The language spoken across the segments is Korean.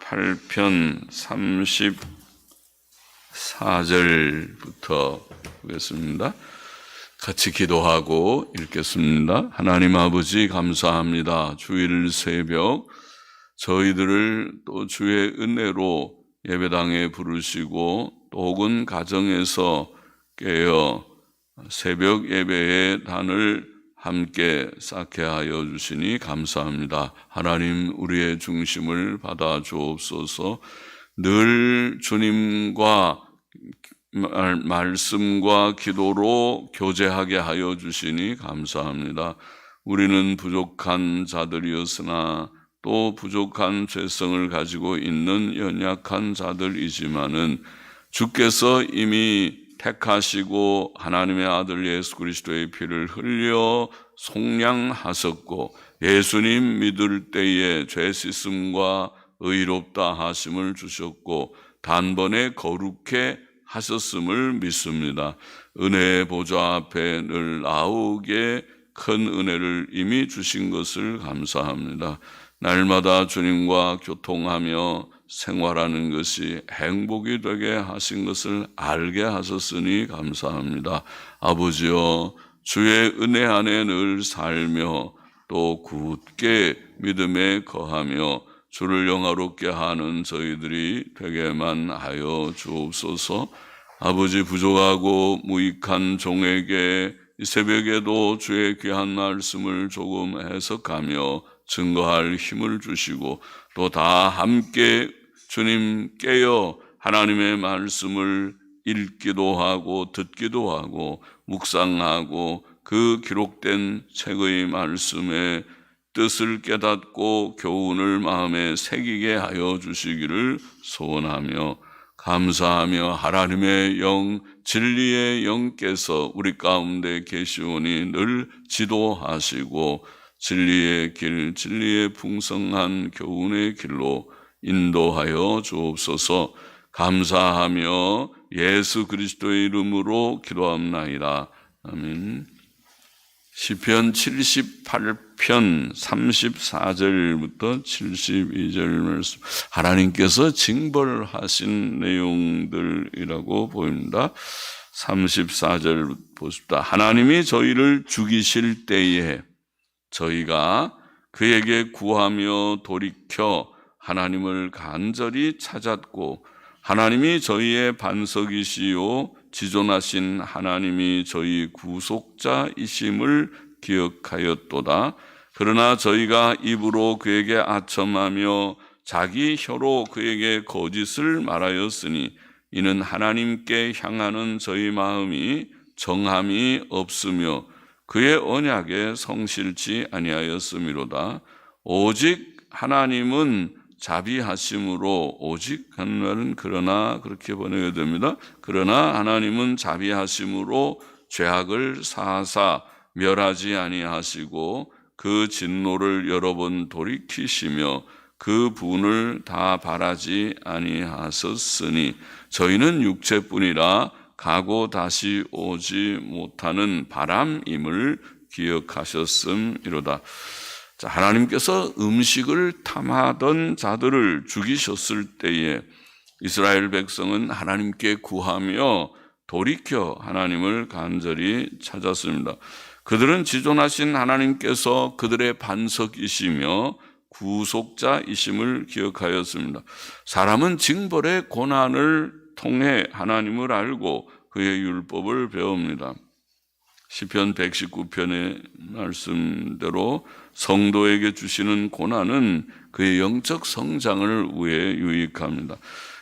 78편 34절부터 보겠습니다. 같이 기도하고 읽겠습니다. 하나님 아버지 감사합니다. 주일 새벽 저희들을 또 주의 은혜로 예배당에 부르시고 또 혹은 가정에서 깨어 새벽 예배의 단을 함께 쌓게 하여 주시니 감사합니다. 하나님 우리의 중심을 받아 주옵소서. 늘 주님과 말씀과 기도로 교제하게 하여 주시니 감사합니다. 우리는 부족한 자들이었으나 또 부족한 죄성을 가지고 있는 연약한 자들이지만은 주께서 이미 택하시고 하나님의 아들 예수 그리스도의 피를 흘려 속량하셨고 예수님 믿을 때에 죄 씻음과 의롭다 하심을 주셨고 단번에 거룩해 하셨음을 믿습니다. 은혜의 보좌 앞에 늘 나오게 큰 은혜를 이미 주신 것을 감사합니다. 날마다 주님과 교통하며 생활하는 것이 행복이 되게 하신 것을 알게 하셨으니 감사합니다. 아버지여, 주의 은혜 안에 늘 살며 또 굳게 믿음에 거하며 주를 영화롭게 하는 저희들이 되게만 하여 주옵소서. 아버지, 부족하고 무익한 종에게 이 새벽에도 주의 귀한 말씀을 조금 해석하며 증거할 힘을 주시고 또 다 함께 주님 깨어 하나님의 말씀을 읽기도 하고 듣기도 하고 묵상하고 그 기록된 책의 말씀의 뜻을 깨닫고 교훈을 마음에 새기게 하여 주시기를 소원하며 감사하며 하나님의 영, 진리의 영께서 우리 가운데 계시오니 늘 지도하시고 진리의 길, 진리의 풍성한 교훈의 길로 인도하여 주옵소서. 감사하며 예수 그리스도의 이름으로 기도합나이다. 아멘. 시편 78편 34절부터 72절 말씀, 하나님께서 징벌하신 내용들이라고 보입니다. 34절 보십시다. 하나님이 저희를 죽이실 때에 저희가 그에게 구하며 돌이켜 하나님을 간절히 찾았고 하나님이 저희의 반석이시요 지존하신 하나님이 저희 구속자이심을 기억하였도다. 그러나 저희가 입으로 그에게 아첨하며 자기 혀로 그에게 거짓을 말하였으니 이는 하나님께 향하는 저희 마음이 정함이 없으며 그의 언약에 성실치 아니하였음이로다. 오직 하나님은 자비하심으로, 오직 한 말은 그러나 그렇게 번역해야 됩니다. 그러나 하나님은 자비하심으로 죄악을 사하사 멸하지 아니하시고 그 진노를 여러 번 돌이키시며 그 분을 다 바라지 아니하셨으니 저희는 육체뿐이라 가고 다시 오지 못하는 바람임을 기억하셨음이로다. 자, 하나님께서 음식을 탐하던 자들을 죽이셨을 때에 이스라엘 백성은 하나님께 구하며 돌이켜 하나님을 간절히 찾았습니다. 그들은 지존하신 하나님께서 그들의 반석이시며 구속자이심을 기억하였습니다. 사람은 징벌의 고난을 통해 하나님을 알고 그의 율법을 배웁니다. 시편 119편의 말씀대로 성도에게 주시는 고난은 그의 영적 성장을 위해 유익합니다.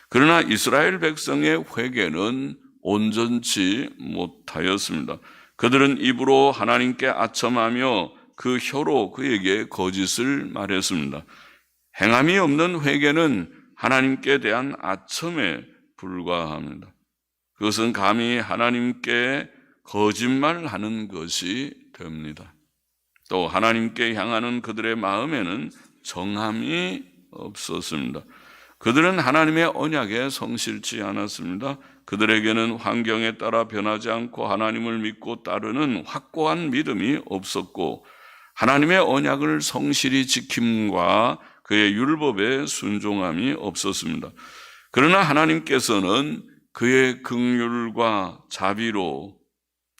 그러나 이스라엘 백성의 회개는 온전치 못하였습니다. 그들은 입으로 하나님께 아첨하며 그 혀로 그에게 거짓을 말했습니다. 행함이 없는 회개는 하나님께 대한 아첨에 불과합니다. 그것은 감히 하나님께 거짓말하는 것이 됩니다. 또 하나님께 향하는 그들의 마음에는 정함이 없었습니다. 그들은 하나님의 언약에 성실치 않았습니다. 그들에게는 환경에 따라 변하지 않고 하나님을 믿고 따르는 확고한 믿음이 없었고 하나님의 언약을 성실히 지킴과 그의 율법에 순종함이 없었습니다. 그러나 하나님께서는 그의 긍휼과 자비로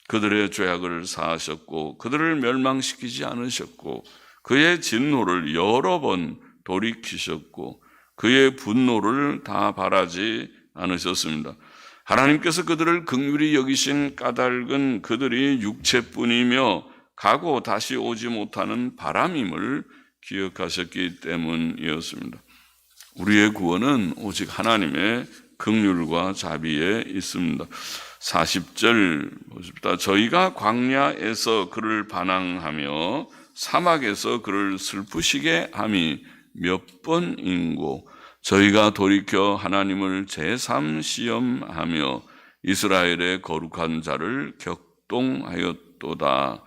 그들의 죄악을 사하셨고 그들을 멸망시키지 않으셨고 그의 진노를 여러 번 돌이키셨고 그의 분노를 다 바라지 않으셨습니다. 하나님께서 그들을 긍휼히 여기신 까닭은 그들이 육체뿐이며 가고 다시 오지 못하는 바람임을 기억하셨기 때문이었습니다. 우리의 구원은 오직 하나님의 긍휼과 자비에 있습니다. 40절 보십시다. 저희가 광야에서 그를 반항하며 사막에서 그를 슬프시게 함이 몇 번인고 저희가 돌이켜 하나님을 제삼 시험하며 이스라엘의 거룩한 자를 격동하였도다.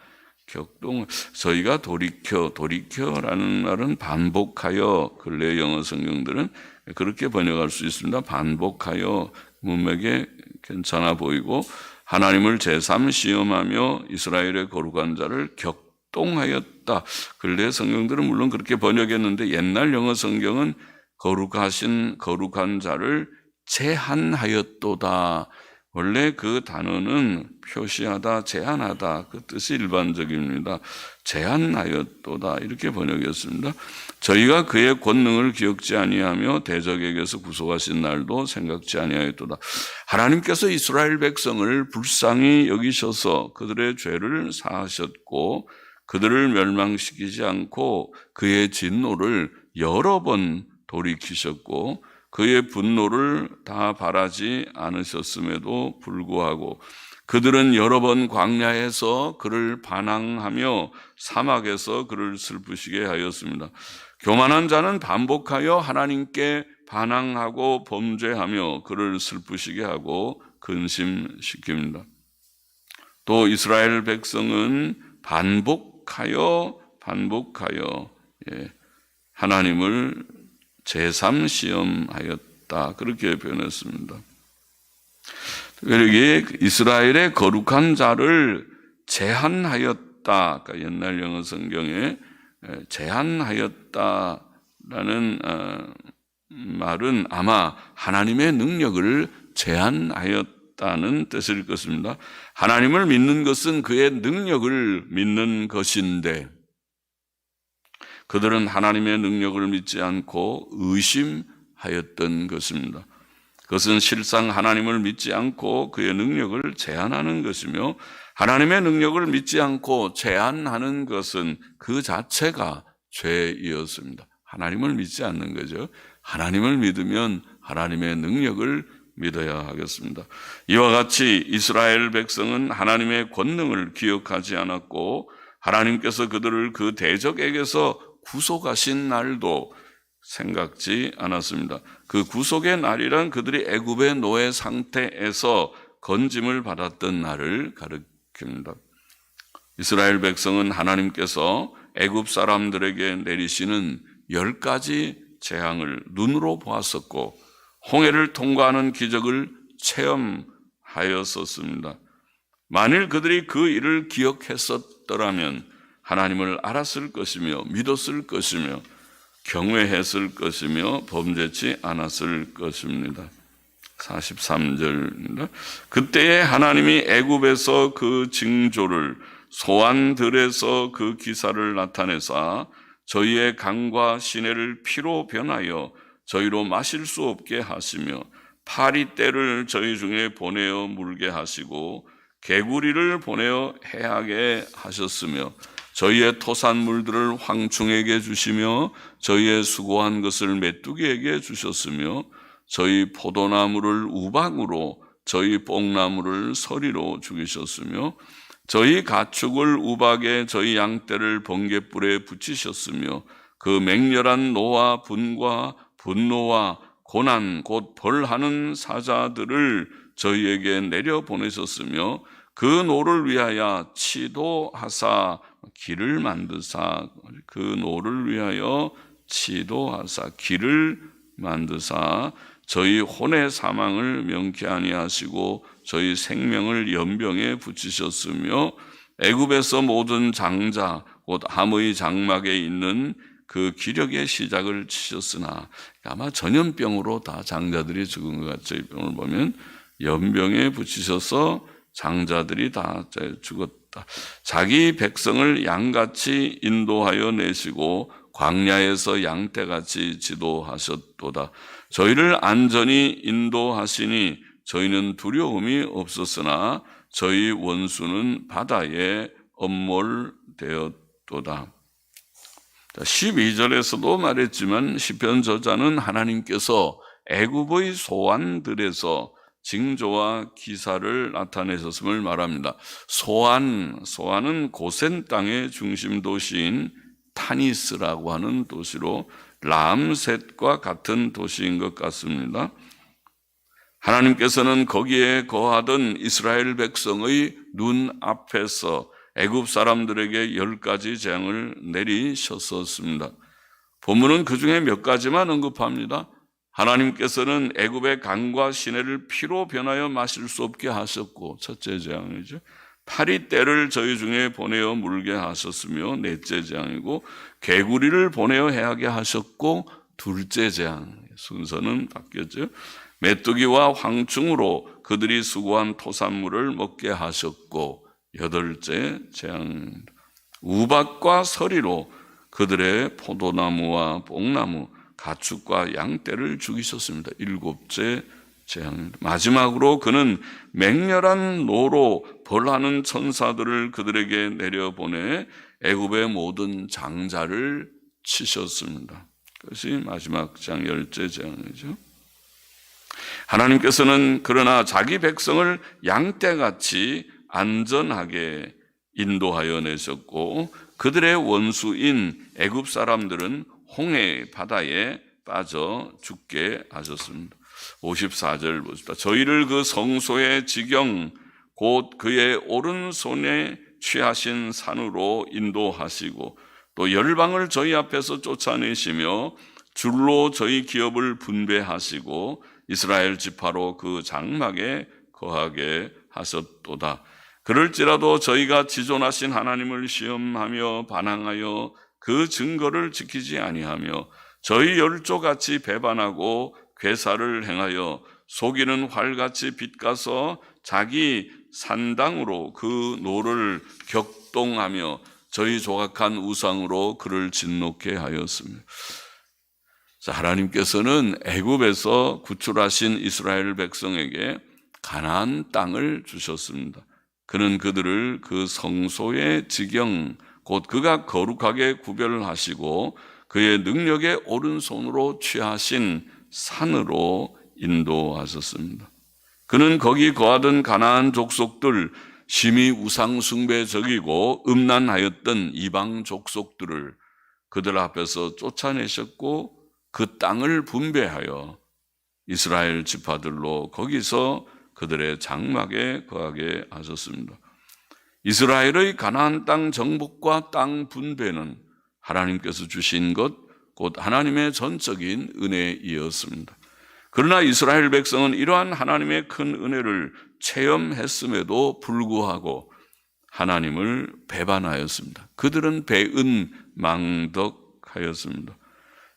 저희가 돌이켜라는 말은 반복하여, 근래 영어 성경들은 그렇게 번역할 수 있습니다. 반복하여 문맥에 괜찮아 보이고 하나님을 제삼 시험하며 이스라엘의 거룩한 자를 격동하였다. 근래 성경들은 물론 그렇게 번역했는데 옛날 영어 성경은 거룩한 자를 제한하였도다. 원래 그 단어는 표시하다, 제한하다 그 뜻이 일반적입니다. 제한하였도다 이렇게 번역했습니다. 저희가 그의 권능을 기억지 아니하며 대적에게서 구속하신 날도 생각지 아니하였도다. 하나님께서 이스라엘 백성을 불쌍히 여기셔서 그들의 죄를 사하셨고 그들을 멸망시키지 않고 그의 진노를 여러 번 돌이키셨고 그의 분노를 다 바라지 않으셨음에도 불구하고 그들은 여러 번 광야에서 그를 반항하며 사막에서 그를 슬프시게 하였습니다. 교만한 자는 반복하여 하나님께 반항하고 범죄하며 그를 슬프시게 하고 근심시킵니다. 또 이스라엘 백성은 반복하여 하나님을 제삼 시험하였다 그렇게 표현했습니다. 여기 이스라엘의 거룩한 자를 제한하였다. 그러니까 옛날 영어 성경에 제한하였다라는 말은 아마 하나님의 능력을 제한하였다는 뜻일 것입니다. 하나님을 믿는 것은 그의 능력을 믿는 것인데 그들은 하나님의 능력을 믿지 않고 의심하였던 것입니다. 그것은 실상 하나님을 믿지 않고 그의 능력을 제한하는 것이며 하나님의 능력을 믿지 않고 제한하는 것은 그 자체가 죄이었습니다. 하나님을 믿지 않는 거죠. 하나님을 믿으면 하나님의 능력을 믿어야 하겠습니다. 이와 같이 이스라엘 백성은 하나님의 권능을 기억하지 않았고 하나님께서 그들을 그 대적에게서 구속하신 날도 생각지 않았습니다. 그 구속의 날이란 그들이 애굽의 노예 상태에서 건짐을 받았던 날을 가리킵니다. 이스라엘 백성은 하나님께서 애굽 사람들에게 내리시는 10가지 재앙을 눈으로 보았었고 홍해를 통과하는 기적을 체험하였었습니다. 만일 그들이 그 일을 기억했었더라면 하나님을 알았을 것이며 믿었을 것이며 경외했을 것이며 범죄치 않았을 것입니다. 43절입니다. 그때에 하나님이 애굽에서 그 징조를 소환들에서 그 기사를 나타내사 저희의 강과 시내를 피로 변하여 저희로 마실 수 없게 하시며 파리떼를 저희 중에 보내어 물게 하시고 개구리를 보내어 해하게 하셨으며 저희의 토산물들을 황충에게 주시며 저희의 수고한 것을 메뚜기에게 주셨으며 저희 포도나무를 우박으로 저희 뽕나무를 서리로 죽이셨으며 저희 가축을 우박에 저희 양떼를 번갯불에 붙이셨으며 그 맹렬한 노와 분과 분노와 고난 곧 벌하는 사자들을 저희에게 내려보내셨으며 그 노를 위하여 치도하사 길을 만드사 그 노를 위하여 치도하사 길을 만드사 저희 혼의 사망을 명케 아니하시고 저희 생명을 연병에 붙이셨으며 애굽에서 모든 장자 곧 함의 장막에 있는 그 기력의 시작을 치셨으나 아마 전염병으로 다 장자들이 죽은 것 같죠. 이 병을 보면 연병에 붙이셔서 장자들이 다 죽었다. 자기 백성을 양같이 인도하여 내시고 광야에서 양떼같이 지도하셨도다. 저희를 안전히 인도하시니 저희는 두려움이 없었으나 저희 원수는 바다에 엄몰되었도다. 12절에서도 말했지만 시편 저자는 하나님께서 애굽의 소환들에서 징조와 기사를 나타내셨음을 말합니다. 소안은 고센 땅의 중심 도시인 타니스라고 하는 도시로 람셋과 같은 도시인 것 같습니다. 하나님께서는 거기에 거하던 이스라엘 백성의 눈 앞에서 애굽 사람들에게 10가지 재앙을 내리셨었습니다. 본문은 그 중에 몇 가지만 언급합니다. 하나님께서는 애굽의 강과 시내를 피로 변하여 마실 수 없게 하셨고, 첫째 재앙이죠. 파리떼를 저희 중에 보내어 물게 하셨으며, 넷째 재앙이고, 개구리를 보내어 해하게 하셨고, 둘째 재앙, 순서는 바뀌었죠. 메뚜기와 황충으로 그들이 수고한 토산물을 먹게 하셨고, 여덟째 재앙, 우박과 서리로 그들의 포도나무와 뽕나무, 가축과 양떼를 죽이셨습니다. 일곱째 재앙입니다. 마지막으로 그는 맹렬한 노로 벌하는 천사들을 그들에게 내려보내 애굽의 모든 장자를 치셨습니다. 그것이 마지막 재앙, 10째 재앙이죠. 하나님께서는 그러나 자기 백성을 양떼같이 안전하게 인도하여 내셨고, 그들의 원수인 애굽 사람들은 홍해 바다에 빠져 죽게 하셨습니다. 54절 보십시다. 저희를 그 성소의 지경 곧 그의 오른손에 취하신 산으로 인도하시고, 또 열방을 저희 앞에서 쫓아내시며 줄로 저희 기업을 분배하시고 이스라엘 지파로 그 장막에 거하게 하셨도다. 그럴지라도 저희가 지존하신 하나님을 시험하며 반항하여 그 증거를 지키지 아니하며 저희 열조같이 배반하고 괴사를 행하여 속이는 활같이 빗가서 자기 산당으로 그 노를 격동하며 저희 조각한 우상으로 그를 진노케 하였습니다. 하나님께서는 애굽에서 구출하신 이스라엘 백성에게 가나안 땅을 주셨습니다. 그는 그들을 그 성소의 지경 곧 그가 거룩하게 구별하시고 그의 능력의 오른손으로 취하신 산으로 인도하셨습니다. 그는 거기 거하던 가나안 족속들, 심히 우상숭배적이고 음란하였던 이방 족속들을 그들 앞에서 쫓아내셨고 그 땅을 분배하여 이스라엘 지파들로 거기서 그들의 장막에 거하게 하셨습니다. 이스라엘의 가나안 땅 정복과 땅 분배는 하나님께서 주신 것, 곧 하나님의 전적인 은혜이었습니다. 그러나 이스라엘 백성은 이러한 하나님의 큰 은혜를 체험했음에도 불구하고 하나님을 배반하였습니다. 그들은 배은망덕하였습니다.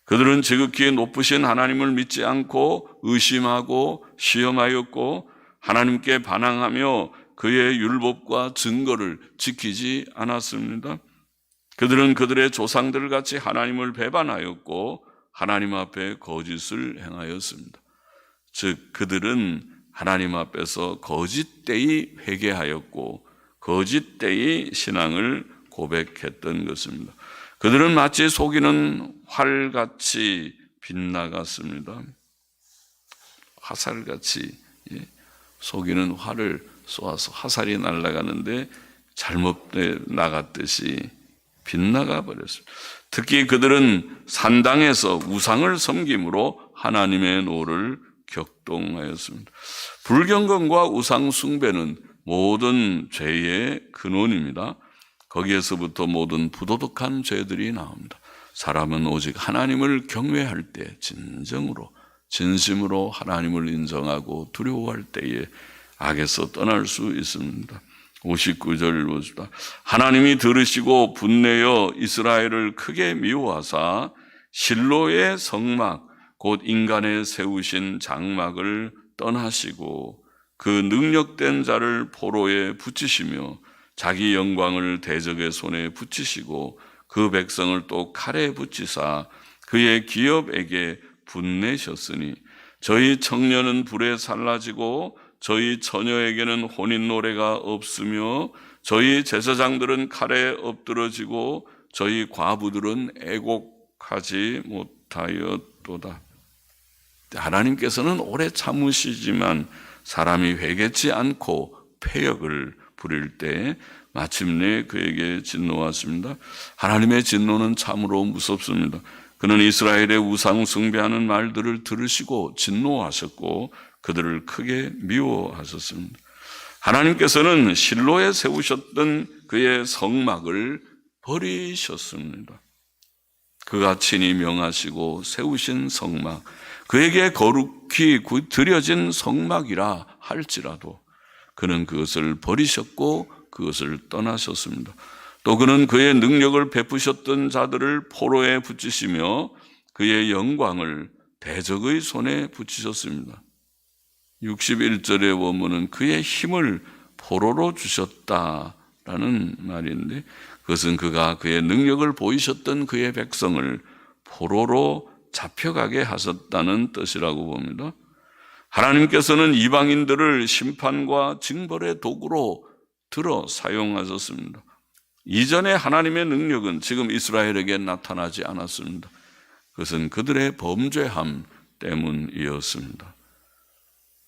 그들은 지극히 높으신 하나님을 믿지 않고 의심하고 시험하였고 하나님께 반항하며 그의 율법과 증거를 지키지 않았습니다. 그들은 그들의 조상들 같이 하나님을 배반하였고 하나님 앞에 거짓을 행하였습니다. 즉 그들은 하나님 앞에서 거짓되이 회개하였고 거짓되이 신앙을 고백했던 것입니다. 그들은 마치 속이는 활같이 빗나갔습니다. 화살같이 속이는 활을 쏘아서 화살이 날아가는데 잘못 나갔듯이 빗나가 버렸습니다. 특히 그들은 산당에서 우상을 섬김으로 하나님의 노를 격동하였습니다. 불경건과 우상 숭배는 모든 죄의 근원입니다. 거기에서부터 모든 부도덕한 죄들이 나옵니다. 사람은 오직 하나님을 경외할 때 진정으로 진심으로 하나님을 인정하고 두려워할 때에 악에서 떠날 수 있습니다. 59절 보십시다. 하나님이 들으시고 분내어 이스라엘을 크게 미워하사 실로의 성막 곧 인간의 세우신 장막을 떠나시고 그 능력된 자를 포로에 붙이시며 자기 영광을 대적의 손에 붙이시고 그 백성을 또 칼에 붙이사 그의 기업에게 분내셨으니 저희 청년은 불에 살라지고 저희 처녀에게는 혼인 노래가 없으며 저희 제사장들은 칼에 엎드러지고 저희 과부들은 애곡하지 못하였도다. 하나님께서는 오래 참으시지만 사람이 회개치 않고 패역을 부릴 때 마침내 그에게 진노하십니다. 하나님의 진노는 참으로 무섭습니다. 그는 이스라엘의 우상 숭배하는 말들을 들으시고 진노하셨고 그들을 크게 미워하셨습니다. 하나님께서는 실로에 세우셨던 그의 성막을 버리셨습니다. 그가 친히 명하시고 세우신 성막, 그에게 거룩히 드려진 성막이라 할지라도 그는 그것을 버리셨고 그것을 떠나셨습니다. 또 그는 그의 능력을 베푸셨던 자들을 포로에 붙이시며 그의 영광을 대적의 손에 붙이셨습니다. 61절의 원문은 그의 힘을 포로로 주셨다라는 말인데 그것은 그가 그의 능력을 보이셨던 그의 백성을 포로로 잡혀가게 하셨다는 뜻이라고 봅니다. 하나님께서는 이방인들을 심판과 징벌의 도구로 들어 사용하셨습니다. 이전에 하나님의 능력은 지금 이스라엘에게 나타나지 않았습니다. 그것은 그들의 범죄함 때문이었습니다.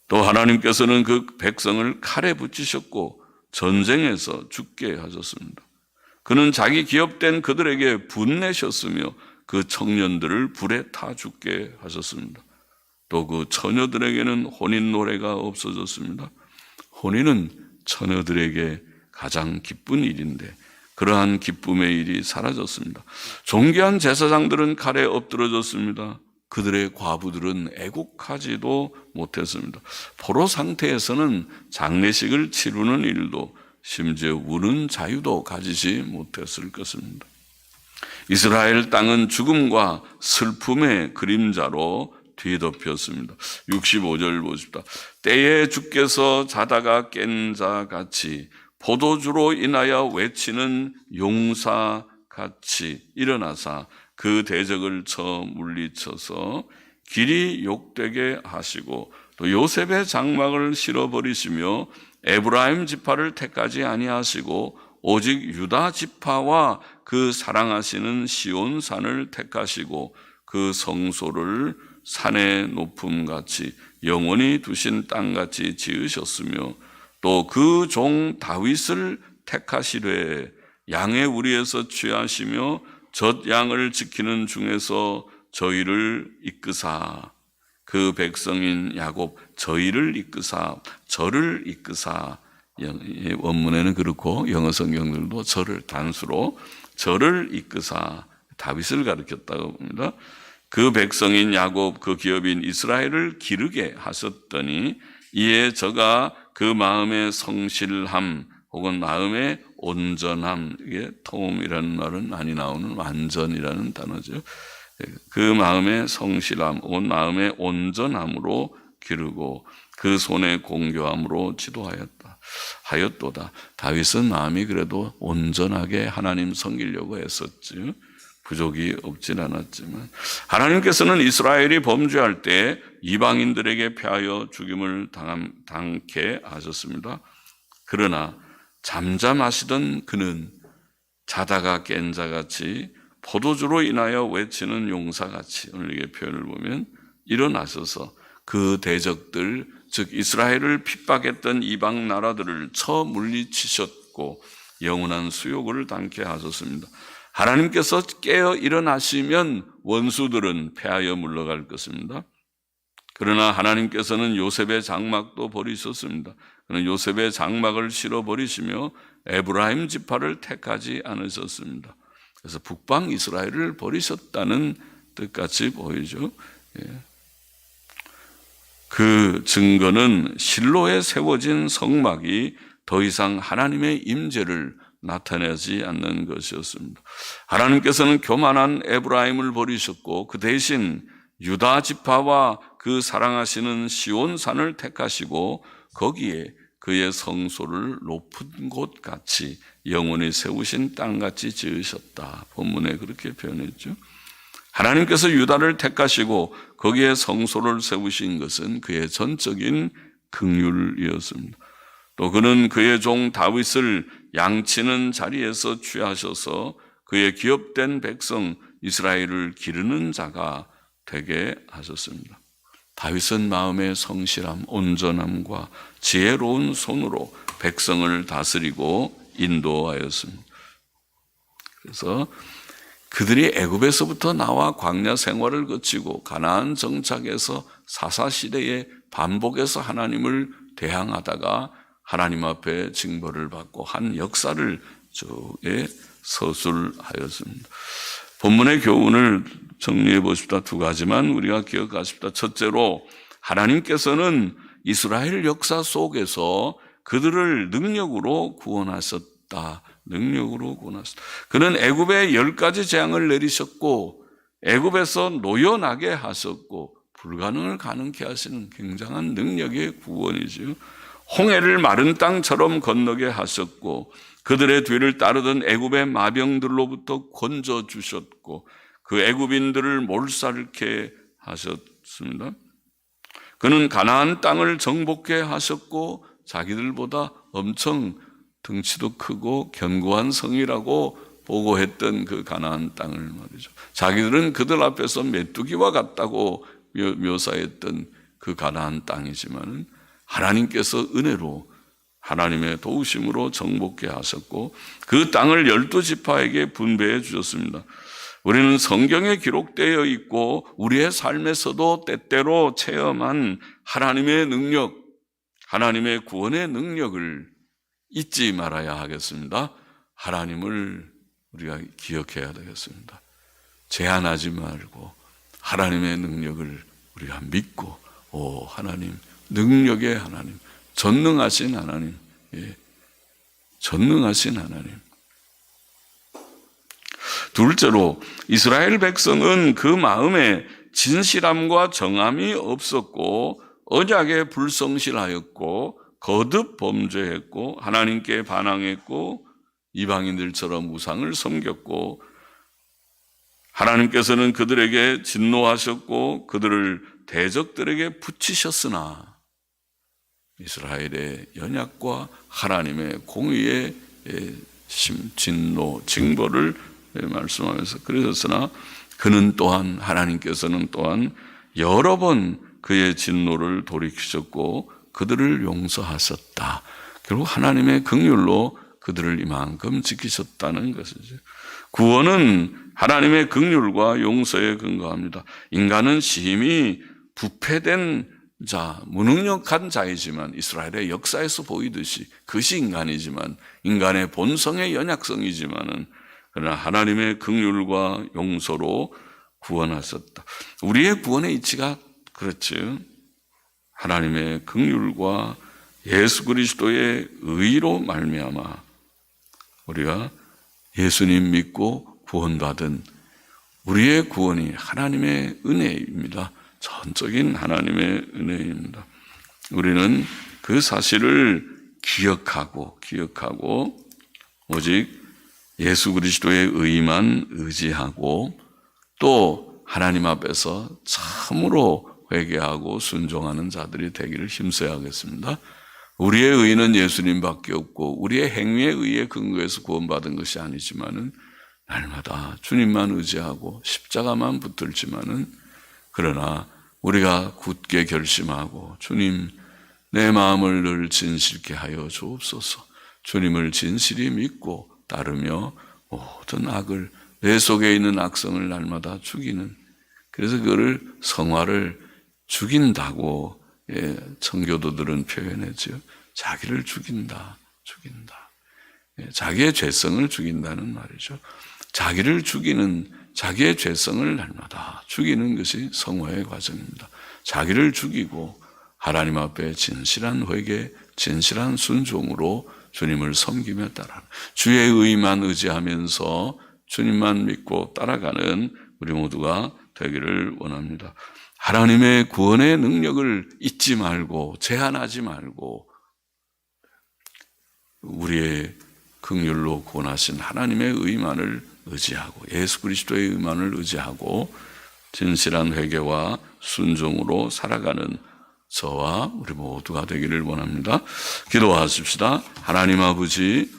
또 하나님께서는 그 백성을 칼에 붙이셨고 전쟁에서 죽게 하셨습니다. 그는 자기 기업된 그들에게 분내셨으며 그 청년들을 불에 타 죽게 하셨습니다. 또 그 처녀들에게는 혼인 노래가 없어졌습니다. 혼인은 처녀들에게 가장 기쁜 일인데 그러한 기쁨의 일이 사라졌습니다. 존귀한 제사장들은 칼에 엎드러졌습니다. 그들의 과부들은 애곡하지도 못했습니다. 포로 상태에서는 장례식을 치르는 일도 심지어 우는 자유도 가지지 못했을 것입니다. 이스라엘 땅은 죽음과 슬픔의 그림자로 뒤덮였습니다. 65절 보십시다. 때에 주께서 자다가 깬 자같이 포도주로 인하여 외치는 용사같이 일어나사 그 대적을 쳐 물리쳐서 길이 욕되게 하시고 또 요셉의 장막을 실어버리시며 에브라임 지파를 택하지 아니하시고 오직 유다 지파와 그 사랑하시는 시온산을 택하시고 그 성소를 산의 높음같이 영원히 두신 땅같이 지으셨으며 또 그 종 다윗을 택하시되 양의 우리에서 취하시며 젖 양을 지키는 중에서 저희를 이끄사 그 백성인 야곱 저희를 이끄사 저를 이끄사 원문에는 그렇고 영어 성경들도 저를 단수로 저를 이끄사 다윗을 가리켰다고 봅니다. 그 백성인 야곱 그 기업인 이스라엘을 기르게 하셨더니 이에 저가 그 마음의 성실함 혹은 마음의 온전함, 이게 통이라는 말은 많이 나오는 완전이라는 단어죠. 그 마음의 성실함 혹은 마음의 온전함으로 기르고 그 손의 공교함으로 하였도다. 다윗은 마음이 그래도 온전하게 하나님 섬기려고 했었죠. 부족이 없진 않았지만 하나님께서는 이스라엘이 범죄할 때 이방인들에게 패하여 죽임을 당케 하셨습니다. 그러나 잠잠하시던 그는 자다가 깬 자같이 포도주로 인하여 외치는 용사같이 오늘 이게 표현을 보면 일어나셔서 그 대적들 즉 이스라엘을 핍박했던 이방 나라들을 쳐 물리치셨고 영원한 수욕을 당케 하셨습니다. 하나님께서 깨어 일어나시면 원수들은 패하여 물러갈 것입니다. 그러나 하나님께서는 요셉의 장막도 버리셨습니다. 그는 요셉의 장막을 실어버리시며 에브라임 지파를 택하지 않으셨습니다. 그래서 북방 이스라엘을 버리셨다는 뜻같이 보이죠. 그 증거는 실로에 세워진 성막이 더 이상 하나님의 임재를 나타내지 않는 것이었습니다. 하나님께서는 교만한 에브라임을 버리셨고 그 대신 유다 지파와 그 사랑하시는 시온산을 택하시고 거기에 그의 성소를 높은 곳 같이 영원히 세우신 땅같이 지으셨다. 본문에 그렇게 표현했죠. 하나님께서 유다를 택하시고 거기에 성소를 세우신 것은 그의 전적인 긍휼이었습니다. 또 그는 그의 종 다윗을 양치는 자리에서 취하셔서 그의 기업된 백성 이스라엘을 기르는 자가 되게 하셨습니다. 다윗은 마음의 성실함, 온전함과 지혜로운 손으로 백성을 다스리고 인도하였습니다. 그래서 그들이 애굽에서부터 나와 광야 생활을 거치고 가나안 정착에서 사사시대에 반복해서 하나님을 대항하다가 하나님 앞에 징벌을 받고 한 역사를 서술하였습니다. 본문의 교훈을 정리해 보십시다. 두 가지만 우리가 기억하십시다. 첫째로 하나님께서는 이스라엘 역사 속에서 그들을 능력으로 구원하셨다. 능력으로 구원하셨다. 그는 애굽에 10가지 재앙을 내리셨고 애굽에서 노연하게 하셨고 불가능을 가능케 하시는 굉장한 능력의 구원이죠. 홍해를 마른 땅처럼 건너게 하셨고 그들의 뒤를 따르던 애굽의 마병들로부터 건져 주셨고 그 애굽인들을 몰살케 하셨습니다. 그는 가나안 땅을 정복케 하셨고 자기들보다 엄청 덩치도 크고 견고한 성이라고 보고했던 그 가나안 땅을 말이죠. 자기들은 그들 앞에서 메뚜기와 같다고 묘사했던 그 가나안 땅이지만 하나님께서 은혜로 하나님의 도우심으로 정복케 하셨고 그 땅을 12지파에게 분배해 주셨습니다. 우리는 성경에 기록되어 있고 우리의 삶에서도 때때로 체험한 하나님의 능력, 하나님의 구원의 능력을 잊지 말아야 하겠습니다. 하나님을 우리가 기억해야 되겠습니다. 제한하지 말고 하나님의 능력을 우리가 믿고 하나님, 능력의 하나님, 전능하신 하나님, 전능하신 하나님. 둘째로 이스라엘 백성은 그 마음에 진실함과 정함이 없었고 언약에 불성실하였고 거듭 범죄했고 하나님께 반항했고 이방인들처럼 우상을 섬겼고 하나님께서는 그들에게 진노하셨고 그들을 대적들에게 붙이셨으나 이스라엘의 연약과 하나님의 공의의 진노, 징벌을 말씀하면서 그러셨으나 그는 또한 하나님께서는 또한 여러 번 그의 진노를 돌이키셨고 그들을 용서하셨다. 결국 하나님의 긍휼로 그들을 이만큼 지키셨다는 것이죠. 구원은 하나님의 긍휼과 용서에 근거합니다. 인간은 심히 부패된 자, 무능력한 자이지만 이스라엘의 역사에서 보이듯이 그것이 인간이지만 인간의 본성의 연약성이지만은 그러나 하나님의 긍휼과 용서로 구원하셨다. 우리의 구원의 이치가 그렇죠. 하나님의 긍휼과 예수 그리스도의 의로 말미암아 우리가 예수님 믿고 구원받은 우리의 구원이 하나님의 은혜입니다. 전적인 하나님의 은혜입니다. 우리는 그 사실을 기억하고 오직 예수 그리스도의 의만 의지하고 또 하나님 앞에서 참으로 회개하고 순종하는 자들이 되기를 힘써야 하겠습니다. 우리의 의는 예수님밖에 없고 우리의 행위에 의해 근거해서 구원받은 것이 아니지만은 날마다 주님만 의지하고 십자가만 붙들지만은 그러나 우리가 굳게 결심하고 주님 내 마음을 늘 진실케 하여 주옵소서. 주님을 진실히 믿고 따르며 모든 악을 내 속에 있는 악성을 날마다 죽이는 그래서 그거를 성화를 죽인다고 청교도들은 표현했죠. 자기를 죽인다. 자기의 죄성을 죽인다는 말이죠. 자기를 죽이는 자기의 죄성을 날마다 죽이는 것이 성화의 과정입니다. 자기를 죽이고 하나님 앞에 진실한 회개, 진실한 순종으로 주님을 섬기며 따라 주의 의만 의지하면서 주님만 믿고 따라가는 우리 모두가 되기를 원합니다. 하나님의 구원의 능력을 잊지 말고 제한하지 말고 우리의 긍휼로 구원하신 하나님의 의만을 의지하고 예수 그리스도의 의만을 의지하고 진실한 회개와 순종으로 살아가는 저와 우리 모두가 되기를 원합니다. 기도하십시다. 하나님 아버지,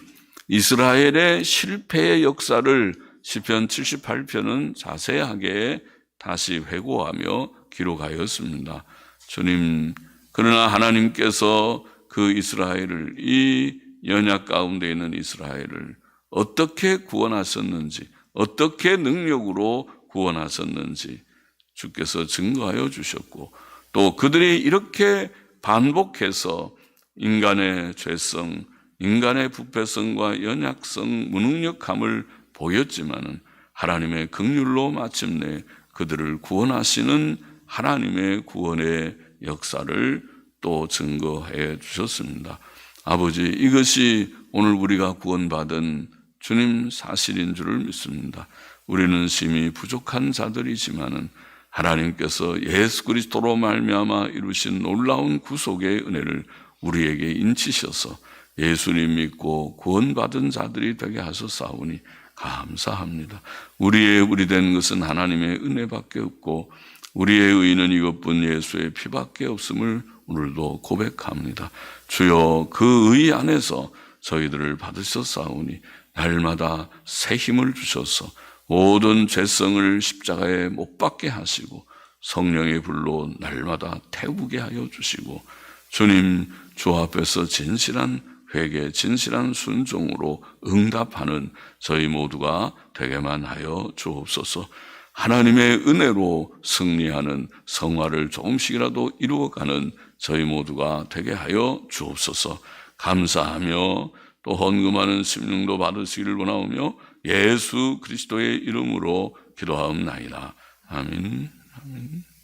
이스라엘의 실패의 역사를 시편 78편은 자세하게 다시 회고하며 기록하였습니다. 주님, 그러나 하나님께서 그 이스라엘을, 이 연약 가운데 있는 이스라엘을 어떻게 구원하셨는지, 어떻게 능력으로 구원하셨는지 주께서 증거하여 주셨고, 또 그들이 이렇게 반복해서 인간의 죄성, 인간의 부패성과 연약성, 무능력함을 보였지만은 하나님의 긍휼로 마침내 그들을 구원하시는 하나님의 구원의 역사를 또 증거해 주셨습니다. 아버지, 이것이 오늘 우리가 구원받은 주님 사실인 줄을 믿습니다. 우리는 심히 부족한 자들이지만은 하나님께서 예수 그리스도로 말미암아 이루신 놀라운 구속의 은혜를 우리에게 인치셔서 예수님 믿고 구원받은 자들이 되게 하셨사오니 감사합니다. 우리 된 것은 하나님의 은혜밖에 없고 우리의 의는 이것뿐 예수의 피밖에 없음을 오늘도 고백합니다. 주여, 그 의 안에서 저희들을 받으셨사오니 날마다 새 힘을 주셔서 모든 죄성을 십자가에 못 박게 하시고 성령의 불로 날마다 태우게 하여 주시고 주님, 주 앞에서 진실한 회개, 진실한 순종으로 응답하는 저희 모두가 되게만 하여 주옵소서. 하나님의 은혜로 승리하는 성화를 조금씩이라도 이루어가는 저희 모두가 되게 하여 주옵소서. 감사하며 또 헌금하는 심령도 받으시기를 원하오며 예수 그리스도의 이름으로 기도하옵나이다. 아멘. 아멘.